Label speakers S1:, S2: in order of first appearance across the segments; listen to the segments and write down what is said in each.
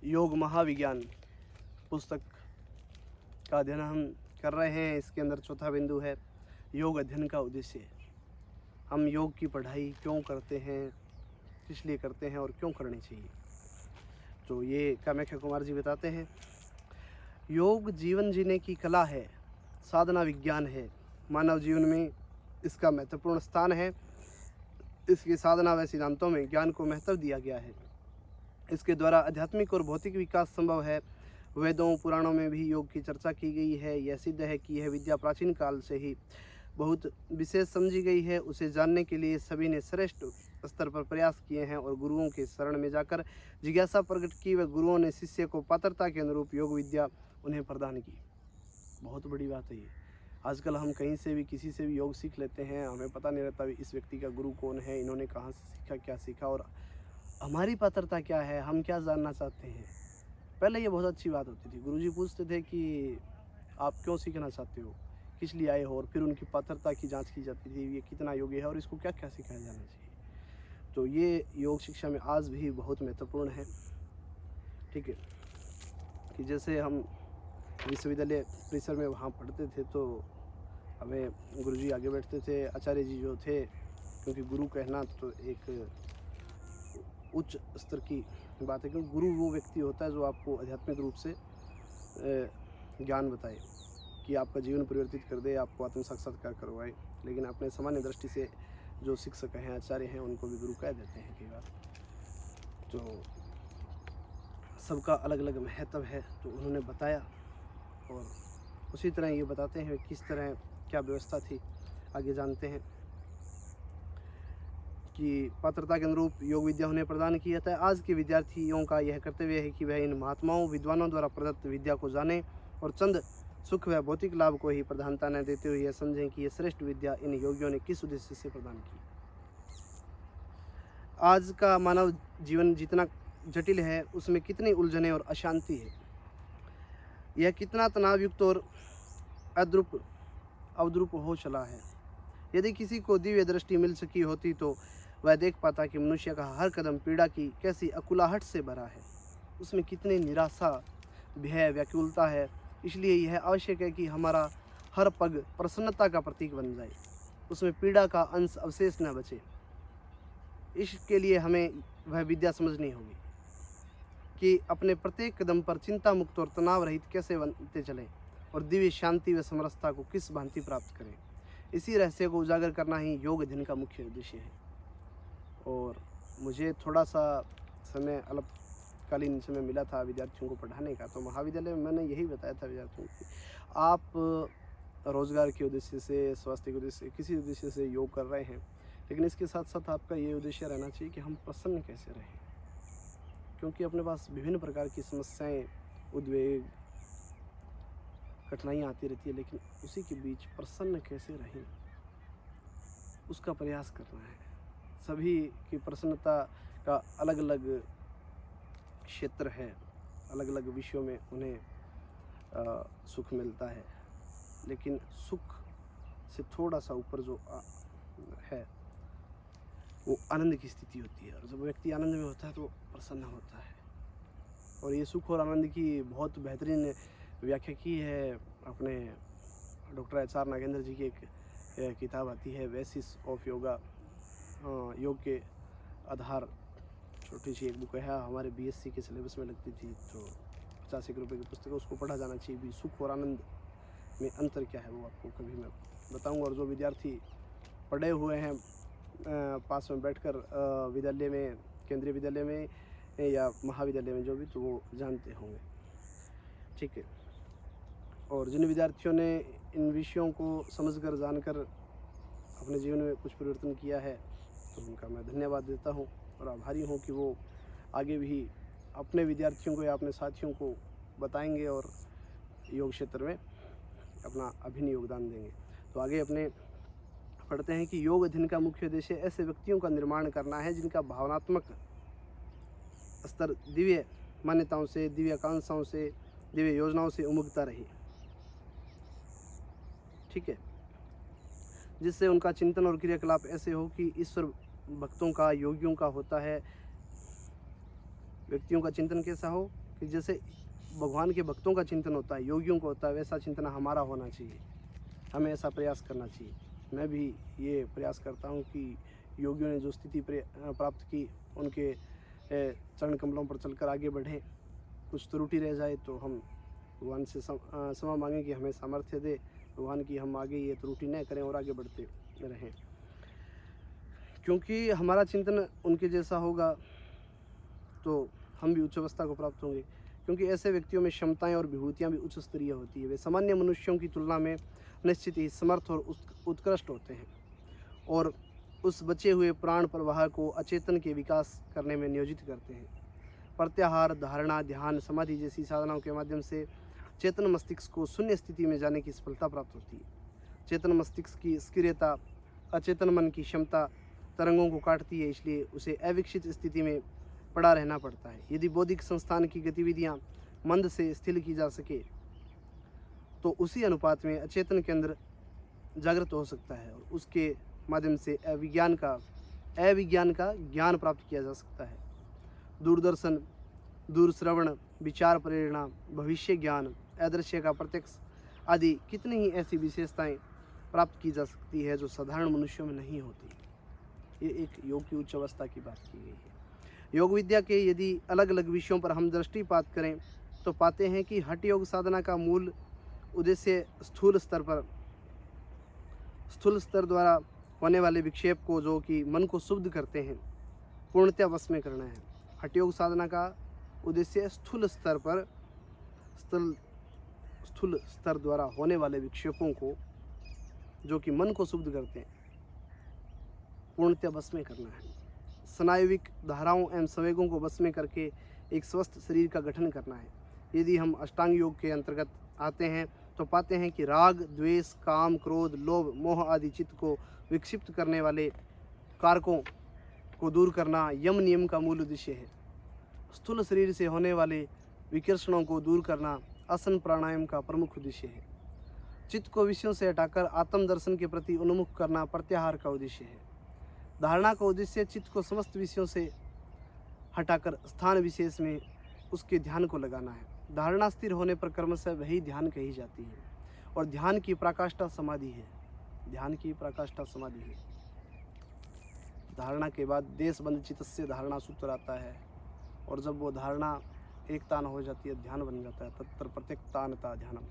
S1: योग महाविज्ञान पुस्तक का अध्ययन हम कर रहे हैं। इसके अंदर चौथा बिंदु है योग अध्ययन का उद्देश्य। हम योग की पढ़ाई क्यों करते हैं, किस लिए करते हैं और क्यों करनी चाहिए। तो ये कामाख्या कुमार जी बताते हैं, योग जीवन जीने की कला है, साधना विज्ञान है। मानव जीवन में इसका महत्वपूर्ण स्थान है। इसकी साधना व सिद्धांतों में ज्ञान को महत्व दिया गया है। इसके द्वारा आध्यात्मिक और भौतिक विकास संभव है। वेदों पुराणों में भी योग की चर्चा की गई है। यह सिद्ध है कि यह विद्या प्राचीन काल से ही बहुत विशेष समझी गई है। उसे जानने के लिए सभी ने श्रेष्ठ स्तर पर प्रयास किए हैं और गुरुओं के शरण में जाकर जिज्ञासा प्रकट की व गुरुओं ने शिष्य को पात्रता के अनुरूप योग विद्या उन्हें प्रदान की। बहुत बड़ी बात है ये। आजकल हम कहीं से भी किसी से भी योग सीख लेते हैं, हमें पता नहीं रहता इस व्यक्ति का गुरु कौन है, इन्होंने कहाँ से सीखा, क्या सीखा और हमारी पात्रता क्या है, हम क्या जानना चाहते हैं। पहले ये बहुत अच्छी बात होती थी। गुरुजी पूछते थे कि आप क्यों सीखना चाहते हो, किस लिए आए हो, और फिर उनकी पात्रता की जांच की जाती थी, ये कितना योग्य है और इसको क्या क्या सिखाया जाना चाहिए। तो ये योग शिक्षा में आज भी बहुत महत्वपूर्ण है। ठीक है, कि जैसे हम विश्वविद्यालय परिसर में वहाँ पढ़ते थे तो हमें गुरुजी आगे बैठते थे। आचार्य जी जो थे, क्योंकि गुरु कहना तो एक उच्च स्तर की बात है, क्योंकि गुरु वो व्यक्ति होता है जो आपको आध्यात्मिक रूप से ज्ञान बताए, कि आपका जीवन परिवर्तित कर दे, आपको आत्म साक्षात्कार करवाए। लेकिन अपने सामान्य दृष्टि से जो शिक्षक हैं, आचार्य हैं, उनको भी गुरु कह देते हैं कई बार। तो सबका अलग अलग महत्व है, तो उन्होंने बताया और उसी तरह ये बताते हैं किस तरह क्या व्यवस्था थी। आगे जानते हैं कि पात्रता के अनुरूप योग विद्या उन्हें प्रदान की जाता है। आज के विद्यार्थियों का यह कर्तव्य है कि वह इन महात्माओं विद्वानों द्वारा प्रदत्त विद्या को जाने और चंद सुख व भौतिक लाभ को ही प्रधानता न देते हुए यह समझें कि यह श्रेष्ठ विद्या इन योगियों ने किस उद्देश्य से प्रदान की। आज का मानव जीवन जितना जटिल है, उसमें कितनी उलझने और अशांति है, यह कितना तनावयुक्त और अवद्रुप हो चला है। यदि किसी को दिव्य दृष्टि मिल सकी होती तो वह देख पाता कि मनुष्य का हर कदम पीड़ा की कैसी अकुलाहट से भरा है। उसमें कितनी निराशा, भय, व्याकुलता है। इसलिए यह आवश्यक है कि हमारा हर पग प्रसन्नता का प्रतीक बन जाए, उसमें पीड़ा का अंश अवशेष न बचे। इसके लिए हमें वह विद्या समझनी होगी कि अपने प्रत्येक कदम पर चिंता मुक्त और तनाव रहित कैसे बनते चलें और दिव्य शांति व समरसता को किस भांति प्राप्त करें। इसी रहस्य को उजागर करना ही योग अध्ययन का मुख्य उद्देश्य है। और मुझे थोड़ा सा समय अल्पकालीन समय मिला था विद्यार्थियों को पढ़ाने का, तो महाविद्यालय में मैंने यही बताया था विद्यार्थियों को, आप रोज़गार के उद्देश्य से, स्वास्थ्य के उद्देश्य से, किसी उद्देश्य से योग कर रहे हैं, लेकिन इसके साथ साथ आपका ये उद्देश्य रहना चाहिए कि हम प्रसन्न कैसे रहें। क्योंकि अपने पास विभिन्न प्रकार की समस्याएं, उद्वेग, कठिनाइयाँ आती रहती है, लेकिन उसी के बीच प्रसन्न कैसे रहें, उसका प्रयास करना है। सभी की प्रसन्नता का अलग अलग क्षेत्र है, अलग अलग विषयों में उन्हें सुख मिलता है, लेकिन सुख से थोड़ा सा ऊपर जो है वो आनंद की स्थिति होती है। और जब व्यक्ति आनंद में होता है तो प्रसन्न होता है। और ये सुख और आनंद की बहुत बेहतरीन व्याख्या की है अपने डॉक्टर HR नागेंद्र जी की एक किताब आती है, बेसिस ऑफ योगा, योग के आधार। छोटी सी एक बुक है, हमारे BSc के सिलेबस में लगती थी, तो 85 रुपये की पुस्तक है, उसको पढ़ा जाना चाहिए। भी सुख और आनंद में अंतर क्या है वो आपको कभी मैं बताऊंगा। और जो विद्यार्थी पढ़े हुए हैं पास में बैठकर विद्यालय में, केंद्रीय विद्यालय में या महाविद्यालय में जो भी, तो वो जानते होंगे। ठीक है। और जिन विद्यार्थियों ने इन विषयों को समझकर, जानकर अपने जीवन में कुछ परिवर्तन किया है, तो उनका मैं धन्यवाद देता हूँ और आभारी हूँ कि वो आगे भी अपने विद्यार्थियों को या अपने साथियों को बताएंगे और योग क्षेत्र में अपना अभिन्न योगदान देंगे। तो आगे अपने पढ़ते हैं कि योग अध्ययन का मुख्य उद्देश्य ऐसे व्यक्तियों का निर्माण करना है जिनका भावनात्मक स्तर दिव्य मान्यताओं से, दिव्य आकांक्षाओं से, दिव्य योजनाओं से उमगता रहे। ठीक है, जिससे उनका चिंतन और क्रियाकलाप ऐसे हो कि ईश्वर भक्तों का, योगियों का होता है। व्यक्तियों का चिंतन कैसा हो कि जैसे भगवान के भक्तों का चिंतन होता है, योगियों को होता है, वैसा चिंतन हमारा होना चाहिए। हमें ऐसा प्रयास करना चाहिए। मैं भी ये प्रयास करता हूँ कि योगियों ने जो स्थिति प्राप्त की, उनके चरण कमलों पर चलकर आगे बढ़ें। कुछ त्रुटि रह जाए तो हम भगवान से क्षमा मांगें कि हमें सामर्थ्य दे भगवान की, हम आगे ये त्रुटि न करें और आगे बढ़ते रहें, क्योंकि हमारा चिंतन उनके जैसा होगा तो हम भी उच्च अवस्था को प्राप्त होंगे। क्योंकि ऐसे व्यक्तियों में क्षमताएं और विभूतियां भी उच्च स्तरीय होती है। वे सामान्य मनुष्यों की तुलना में निश्चित ही समर्थ और उत्कृष्ट होते हैं और उस बचे हुए प्राण प्रवाह को अचेतन के विकास करने में नियोजित करते हैं। प्रत्याहार, धारणा, ध्यान, समाधि जैसी साधनाओं के माध्यम से चेतन मस्तिष्क को शून्य स्थिति में जाने की सफलता प्राप्त होती है। चेतन मस्तिष्क की स्थिरता अचेतन मन की क्षमता तरंगों को काटती है, इसलिए उसे अविकसित स्थिति में पड़ा रहना पड़ता है। यदि बौद्धिक संस्थान की गतिविधियां मंद से स्थिर की जा सके तो उसी अनुपात में अचेतन के अंदर जागृत हो सकता है और उसके माध्यम से अविज्ञान का ज्ञान प्राप्त किया जा सकता है। दूरदर्शन, दूरश्रवण, विचार प्रेरणा, भविष्य ज्ञान, अदृश्य का प्रत्यक्ष आदि कितनी ही ऐसी विशेषताएं प्राप्त की जा सकती है जो साधारण मनुष्यों में नहीं होती। ये एक योग की उच्च अवस्था की बात की गई है। योग विद्या के यदि अलग अलग विषयों पर हम दृष्टिपात करें तो पाते हैं कि हठ योग साधना का मूल उद्देश्य स्थूल स्तर द्वारा होने वाले विक्षेप को, जो कि मन को शुद्ध करते हैं, पूर्णतया वश में करना है। हठ योग साधना का उद्देश्य स्थूल स्तर द्वारा होने वाले विक्षेपों को, जो कि मन को शुद्ध करते हैं, पूर्णतया वश में करना है। स्नायुविक धाराओं एवं संवेगों को वश में करके एक स्वस्थ शरीर का गठन करना है। यदि हम अष्टांग योग के अंतर्गत आते हैं तो पाते हैं कि राग, द्वेष, काम, क्रोध, लोभ, मोह आदि चित्त को विक्षिप्त करने वाले कारकों को दूर करना यम नियम का मूल उद्देश्य है। स्थूल शरीर से होने वाले विकर्षणों को दूर करना आसन प्राणायाम का प्रमुख उद्देश्य है। चित्त को विषयों से हटाकर आत्म दर्शन के प्रति उन्मुख करना प्रत्याहार का उद्देश्य है। धारणा का उद्देश्य चित्त को समस्त विषयों से हटाकर स्थान विशेष में उसके ध्यान को लगाना है। धारणा स्थिर होने पर क्रमशः वही ध्यान कही जाती है और ध्यान की पराकाष्ठा समाधि है। धारणा के बाद देशबंध चित्त से धारणा सूत्र आता है और जब वो धारणा एक तान हो जाती है, ध्यान बन जाता है। तत्र प्रत्येक तानता ध्यानम।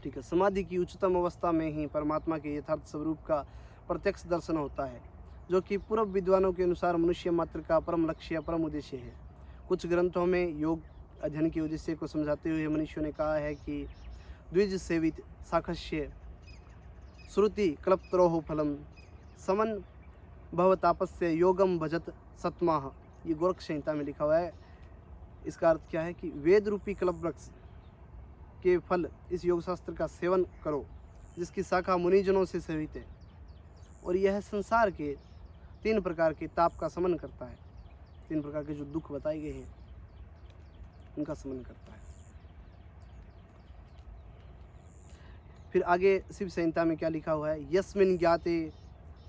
S1: ठीक है। समाधि की उच्चतम अवस्था में ही परमात्मा के यथार्थ स्वरूप का प्रत्यक्ष दर्शन होता है, जो कि पूर्व विद्वानों के अनुसार मनुष्य मात्र का परम लक्ष्य, परम उद्देश्य है। कुछ ग्रंथों में योग अध्ययन के उद्देश्य को समझाते हुए मनुष्यों ने कहा है कि द्विज सेवित साखस्य श्रुति कल्पत्रोह फलम समन भवतापस्य योगम भजत सत्माह। ये गोरख संहिता में लिखा हुआ है। इसका अर्थ क्या है कि वेद रूपी कल्प वृक्ष के फल इस योग शास्त्र का सेवन करो, जिसकी शाखा मुनिजनों से सेवित है और यह संसार के 3 प्रकार के ताप का शमन करता है। 3 प्रकार के जो दुख बताए गए हैं उनका शमन करता है। फिर आगे शिव संहिता में क्या लिखा हुआ है, यस्मिन ज्ञाते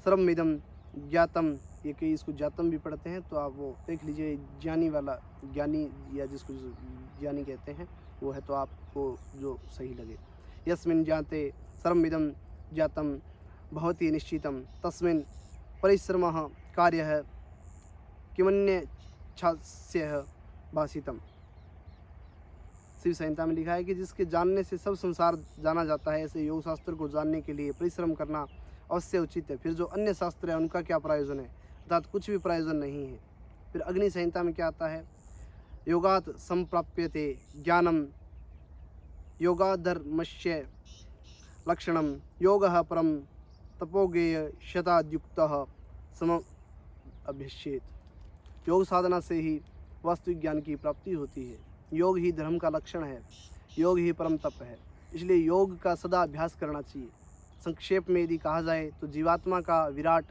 S1: सर्वमिदं ज्ञातम। ये कई इसको ज्ञातम भी पढ़ते हैं, तो आप वो देख लीजिए। ज्ञानी वाला, ज्ञानी या जिसको ज्ञानी कहते हैं वो है, तो आपको जो सही लगे। यस्मिन ज्ञाते सर्वमिदं ज्ञातम भवति निश्चितम तस्मिन् परिश्रमः कार्यः किमन्यच्छास्यः भासितम। शिव संहिता में लिखा है कि जिसके जानने से सब संसार जाना जाता है, ऐसे योग शास्त्र को जानने के लिए परिश्रम करना अवश्य उचित है। फिर जो अन्य शास्त्र है उनका क्या प्रयोजन है, अर्थात कुछ भी प्रयोजन नहीं है। फिर अग्नि संहिता में क्या आता है, योगात् संप्राप्यते ज्ञानम योगाधर्मस्य लक्षणम योगः परम तपोगेय शताद्युक्तः सम अभ्यस्येत्। योग साधना से ही वास्तविक ज्ञान की प्राप्ति होती है। योग ही धर्म का लक्षण है, योग ही परम तप है। इसलिए योग का सदा अभ्यास करना चाहिए। संक्षेप में यदि कहा जाए तो जीवात्मा का विराट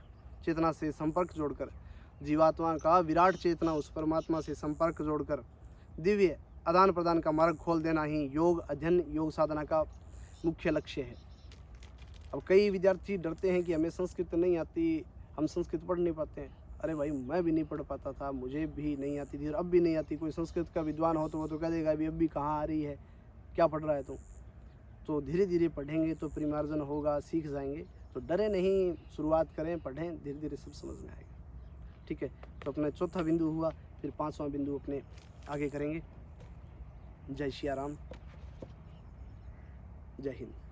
S1: चेतना से संपर्क जोड़कर, जीवात्मा का विराट चेतना उस परमात्मा से संपर्क जोड़कर दिव्य आदान प्रदान का मार्ग खोल देना ही योग अध्ययन, योग साधना का मुख्य लक्ष्य है। अब कई विद्यार्थी डरते हैं कि हमें संस्कृत नहीं आती, हम संस्कृत पढ़ नहीं पाते हैं। अरे भाई मैं भी नहीं पढ़ पाता था, मुझे भी नहीं आती थी और अब भी नहीं आती। कोई संस्कृत का विद्वान हो तो वो तो कह देगा अभी अब भी कहाँ आ रही है, क्या पढ़ रहा है तू। तो धीरे धीरे पढ़ेंगे तो परिमार्जन होगा, सीख जाएंगे। तो डरे नहीं, शुरुआत करें, पढ़ें, धीरे धीरे सब समझ में आएगा। ठीक है, तो अपना चौथा बिंदु हुआ, फिर 5वां बिंदु अपने आगे करेंगे। जय श्री राम, जय हिंद।